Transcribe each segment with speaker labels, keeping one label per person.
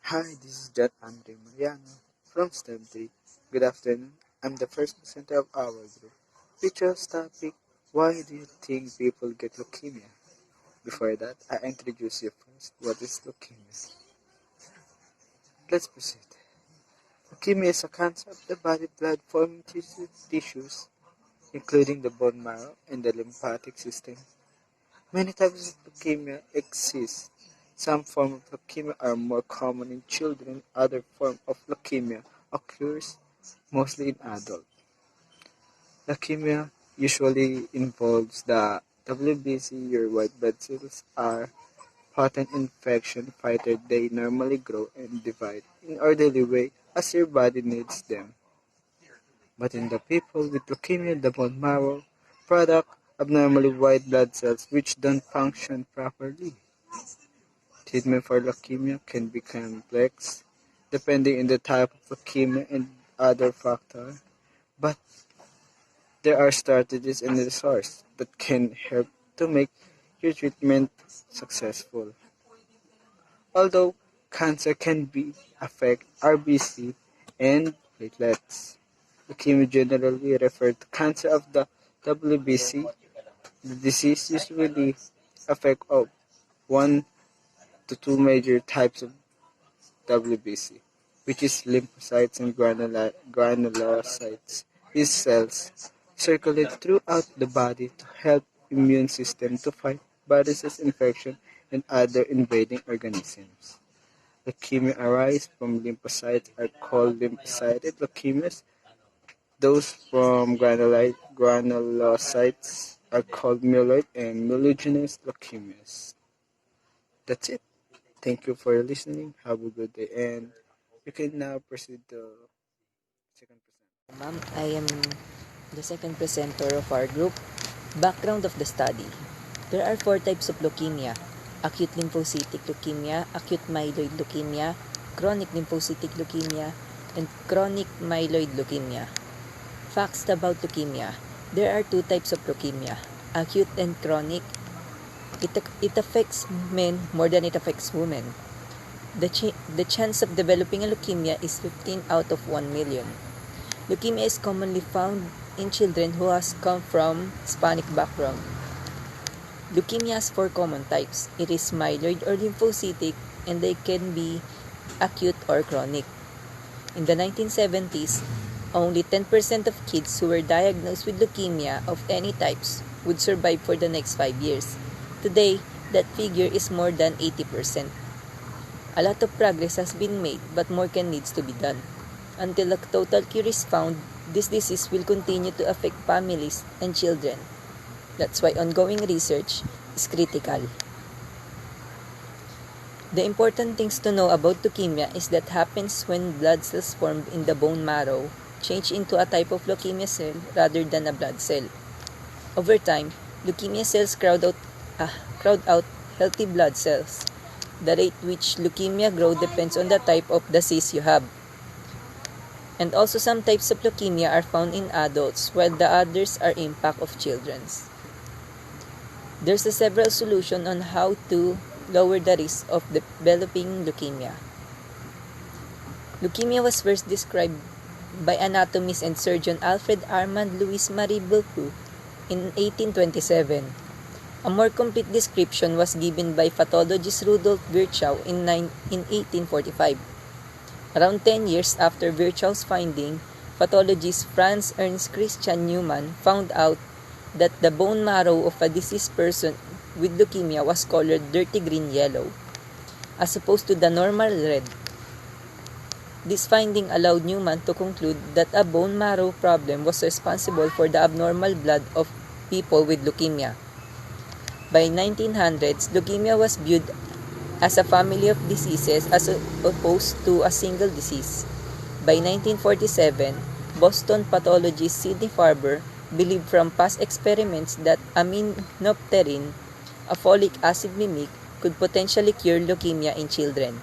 Speaker 1: Hi, this is John Andre Mariano from STEM 3. Good afternoon. I'm the first presenter of our group. We chose topic, why do you think people get leukemia? Before that, I introduce you first. What is leukemia? Let's proceed. Leukemia is a cancer of the body blood forming tissues, including the bone marrow and the lymphatic system. Many types of leukemia exist. Some forms of leukemia are more common in children. Other form of leukemia occurs mostly in adults. Leukemia usually involves the WBC. Your white blood cells are potent infection fighters. They normally grow and divide in orderly way as your body needs them. But in the people with leukemia, the bone marrow product abnormally white blood cells which don't function properly. Treatment for leukemia can be complex, depending on the type of leukemia and other factors, but there are strategies and resources that can help to make your treatment successful. Although cancer can be affect RBC and platelets, leukemia generally referred to cancer of the WBC. The disease usually affects of one to two major types of WBC, which is lymphocytes and granulocytes. These cells circulate throughout the body to help immune system to fight viruses, infection, and other invading organisms. Leukemia arise from lymphocytes are called lymphocytic leukemias. Those from granulocytes are called myeloid and myelogenous leukemias. That's it. Thank you for listening. Have a good day, and you can now proceed to second presenter.
Speaker 2: Ma'am, I am the second presenter of our group. Background of the study. There are four types of leukemia: acute lymphocytic leukemia, acute myeloid leukemia, chronic lymphocytic leukemia, and chronic myeloid leukemia. Facts about leukemia. There are two types of leukemia, acute and chronic. It affects men more than it affects women. The chance of developing a leukemia is 15 out of 1 million. Leukemia is commonly found in children who has come from Hispanic background. Leukemia has four common types. It is myeloid or lymphocytic, and they can be acute or chronic. In the 1970s, only 10% of kids who were diagnosed with leukemia of any types would survive for the next 5 years. Today, that figure is more than 80%. A lot of progress has been made, but more needs to be done. Until a total cure is found, this disease will continue to affect families and children. That's why ongoing research is critical. The important things to know about leukemia is that happens when blood cells formed in the bone marrow change into a type of leukemia cell rather than a blood cell. Over time, leukemia cells crowd out healthy blood cells. The rate which leukemia grows depends on the type of disease you have. And also some types of leukemia are found in adults while the others are impact of children. There's a several solutions on how to lower the risk of developing leukemia. Leukemia was first described by anatomist and surgeon Alfred Armand Louis Marie Bourque in 1827. A more complete description was given by pathologist Rudolf Virchow in 1845. Around 10 years after Virchow's finding, pathologist Franz Ernst Christian Neumann found out that the bone marrow of a deceased person with leukemia was colored dirty green-yellow, as opposed to the normal red. This finding allowed Neumann to conclude that a bone marrow problem was responsible for the abnormal blood of people with leukemia. By 1900s, leukemia was viewed as a family of diseases as opposed to a single disease. By 1947, Boston pathologist Sidney Farber believed from past experiments that aminopterin, a folic acid mimic, could potentially cure leukemia in children.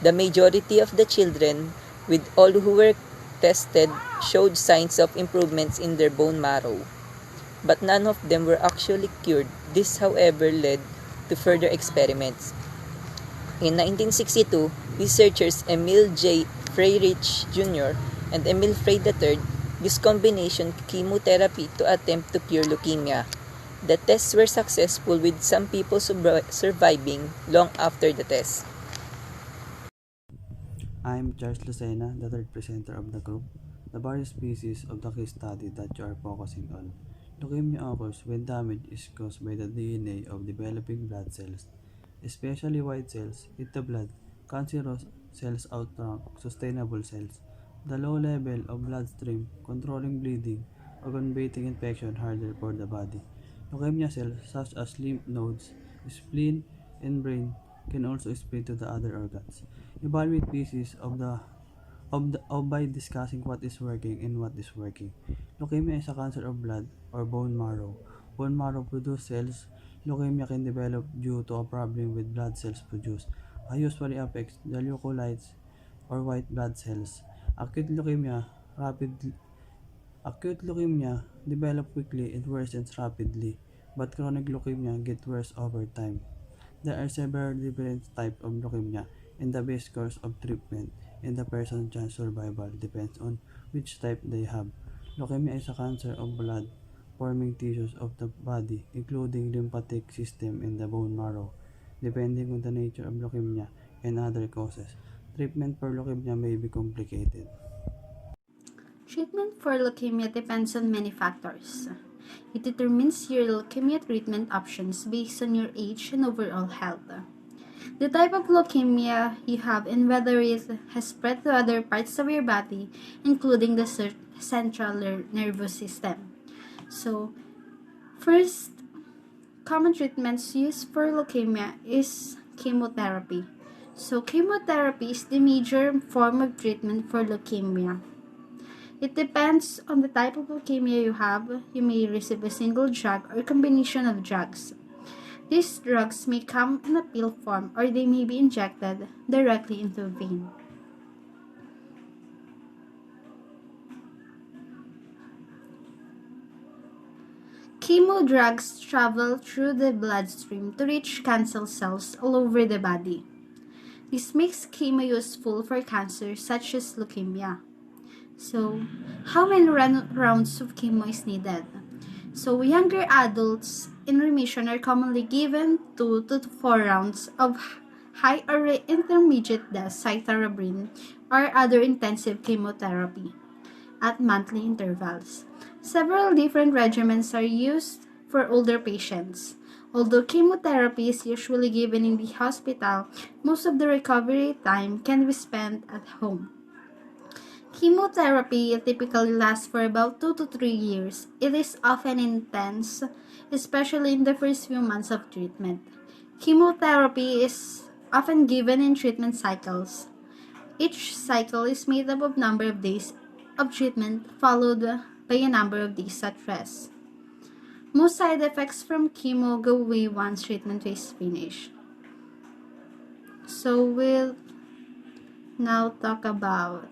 Speaker 2: The majority of the children, with all who were tested, showed signs of improvements in their bone marrow, but none of them were actually cured. This, however, led to further experiments. In 1962, Researchers Emil J. Freirich Jr. and Emil Frey III used combination chemotherapy to attempt to cure leukemia. The tests were successful with some people surviving long after the test.
Speaker 3: I'm Charles Lucena, the third presenter of the group. The various species of the case study that you are focusing on. Leukemia occurs when damage is caused by the DNA of developing blood cells, especially white cells, hit the blood. Cancerous cells outrank sustainable cells. The low level of bloodstream controlling bleeding or combating infection harder for the body. Leukemia cells such as lymph nodes, spleen, and brain can also spread to the other organs. Evaluate pieces of by discussing what is working and what is working. Leukemia is a cancer of blood or bone marrow. Bone marrow produce cells. Leukemia can develop due to a problem with blood cells produced. Usually affects the leukocytes or white blood cells. Acute leukemia rapid Acute leukemia develop quickly and worsens rapidly, but chronic leukemia get worse over time. There are several different types of leukemia, and the best course of treatment and the person's chance survival depends on which type they have. Leukemia is a cancer of blood forming tissues of the body, including lymphatic system and the bone marrow. Depending on the nature of leukemia and other causes, treatment for leukemia may be complicated.
Speaker 4: Treatment for leukemia depends on many factors. It determines your leukemia treatment options based on your age and overall health. The type of leukemia you have and whether it has spread to other parts of your body, including the central nervous system. So, first, common treatments used for leukemia is chemotherapy. So, chemotherapy is the major form of treatment for leukemia. It depends on the type of leukemia you have. You may receive a single drug or combination of drugs. These drugs may come in a pill form or they may be injected directly into a vein. Chemo drugs travel through the bloodstream to reach cancer cells all over the body. This makes chemo useful for cancer such as leukemia. So, how many rounds of chemo is needed? So, younger adults in remission are commonly given 2 to 4 rounds of high or intermediate dose cytarabine or other intensive chemotherapy at monthly intervals. Several different regimens are used for older patients. Although chemotherapy is usually given in the hospital, most of the recovery time can be spent at home. Chemotherapy typically lasts for about 2 to 3 years. It is often intense, especially in the first few months of treatment. Chemotherapy is often given in treatment cycles. Each cycle is made up of a number of days of treatment followed by a number of days at rest. Most side effects from chemo go away once treatment is finished. So we'll now talk about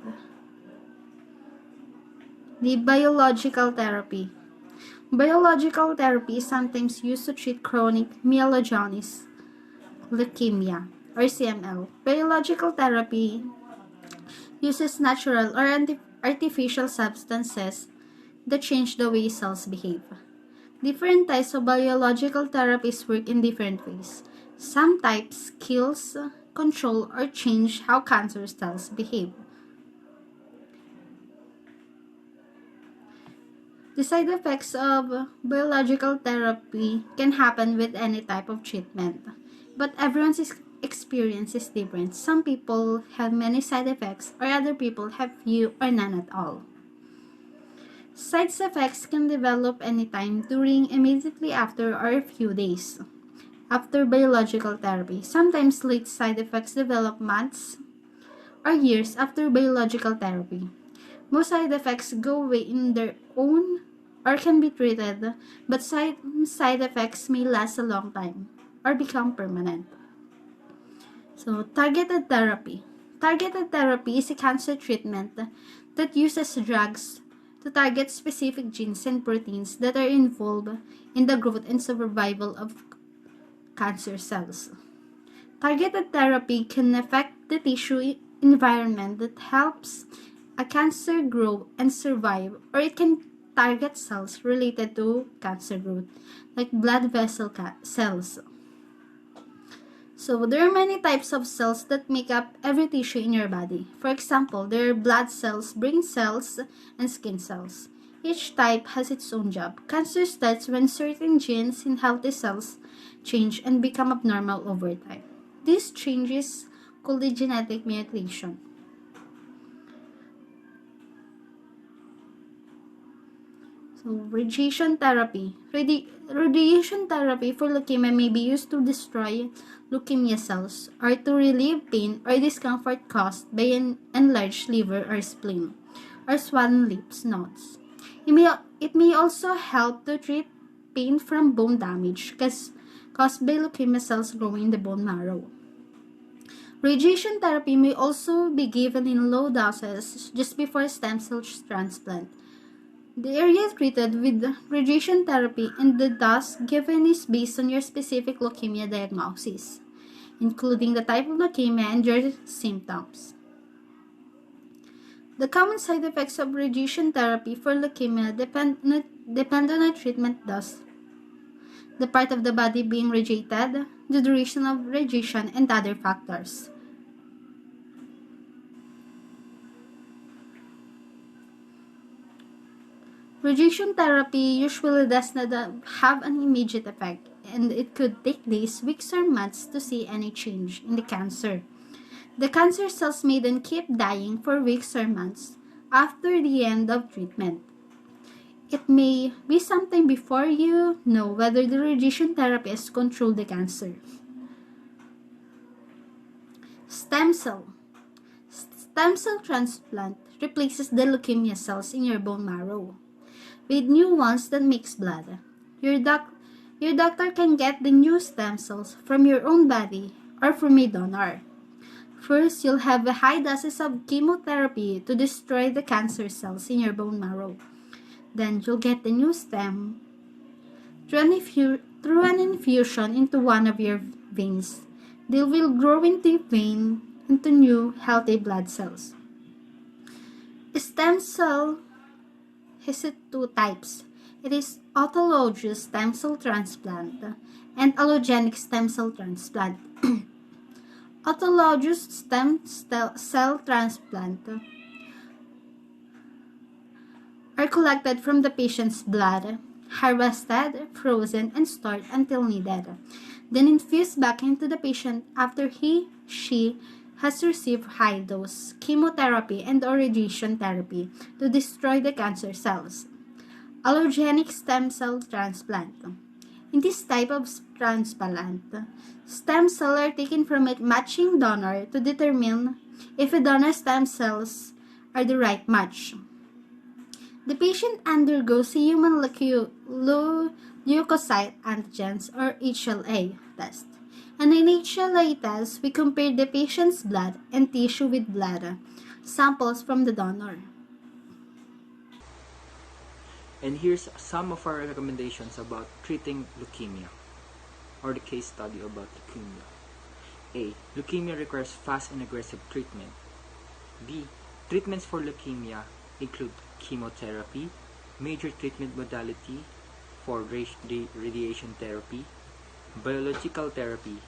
Speaker 4: the biological therapy. Biological therapy is sometimes used to treat chronic myelogenous leukemia or CML. Biological therapy uses natural or artificial substances that change the way cells behave. Different types of biological therapies work in different ways. Some types kills, control, or change how cancer cells behave. The side effects of biological therapy can happen with any type of treatment, but everyone's experience is different. Some people have many side effects, or other people have few or none at all. Side effects can develop anytime during, immediately after, or a few days after biological therapy. Sometimes late side effects develop months or years after biological therapy. Most side effects go away in their own or can be treated, but side effects may last a long time or become permanent. So, targeted therapy. Targeted therapy is a cancer treatment that uses drugs to target specific genes and proteins that are involved in the growth and survival of cancer cells. Targeted therapy can affect the tissue environment that helps a cancer grow and survive, or it can target cells related to cancer growth, like blood vessel cells. So, there are many types of cells that make up every tissue in your body. For example, there are blood cells, brain cells, and skin cells. Each type has its own job. Cancer starts when certain genes in healthy cells change and become abnormal over time. This change is called a genetic mutation. So, radiation therapy. Radiation therapy for leukemia may be used to destroy leukemia cells or to relieve pain or discomfort caused by an enlarged liver or spleen or swollen lymph nodes. It may also help to treat pain from bone damage caused by leukemia cells growing in the bone marrow. Radiation therapy may also be given in low doses just before stem cell transplant. The area treated with radiation therapy and the dose given is based on your specific leukemia diagnosis, including the type of leukemia and your symptoms. The common side effects of radiation therapy for leukemia depend on the treatment dose, the part of the body being radiated, the duration of radiation, and other factors. Radiation therapy usually does not have an immediate effect, and it could take days, weeks, or months to see any change in the cancer. The cancer cells may then keep dying for weeks or months after the end of treatment. It may be something before you know whether the radiation therapy has controlled the cancer. Stem cell. Stem cell transplant replaces the leukemia cells in your bone marrow with new ones that mix blood. Your, doc- your doctor can get the new stem cells from your own body or from a donor. First, you'll have a high doses of chemotherapy to destroy the cancer cells in your bone marrow. Then you'll get the new stem through an infusion into one of your veins. They will grow into a vein into new healthy blood cells. Stem cell has two types. It is autologous stem cell transplant and allogenic stem cell transplant. Autologous stem cell transplant are collected from the patient's blood, harvested, frozen, and stored until needed, then infused back into the patient after she has received high-dose chemotherapy and or radiation therapy to destroy the cancer cells. Allogenic stem cell transplant. In this type of transplant, stem cells are taken from a matching donor to determine if a donor stem cells are the right match. The patient undergoes a human leukocyte antigens or HLA test. And in HLA test, we compare the patient's blood and tissue with blood samples from the donor.
Speaker 5: And here's some of our recommendations about treating leukemia, or the case study about leukemia. A. Leukemia requires fast and aggressive treatment. B. Treatments for leukemia include chemotherapy, major treatment modality for radiation therapy, biological therapy,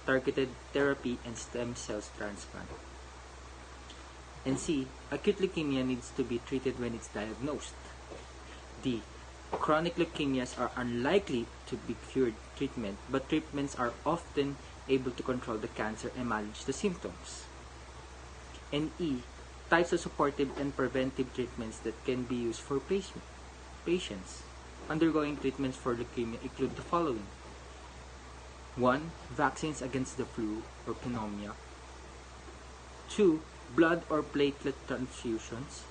Speaker 5: targeted therapy, and stem cells transplant. And C. Acute leukemia needs to be treated when it's diagnosed. D. Chronic leukemias are unlikely to be cured treatment, but treatments are often able to control the cancer and manage the symptoms. And E. Types of supportive and preventive treatments that can be used for patients undergoing treatments for leukemia include the following. 1. Vaccines against the flu or pneumonia. 2. Blood or platelet transfusions.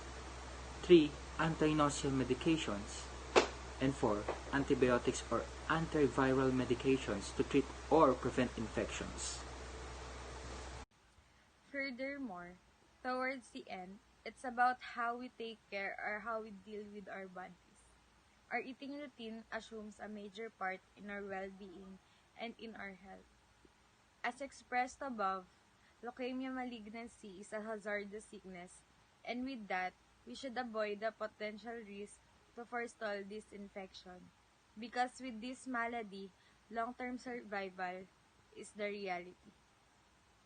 Speaker 5: 3. Anti-nausea medications. And 4. Antibiotics or antiviral medications to treat or prevent infections.
Speaker 6: Furthermore, towards the end, it's about how we take care or how we deal with our bodies. Our eating routine assumes a major part in our well-being and in our health. As expressed above, leukemia malignancy is a hazardous sickness, and with that, we should avoid the potential risk to forestall this infection. Because with this malady, long-term survival is the reality.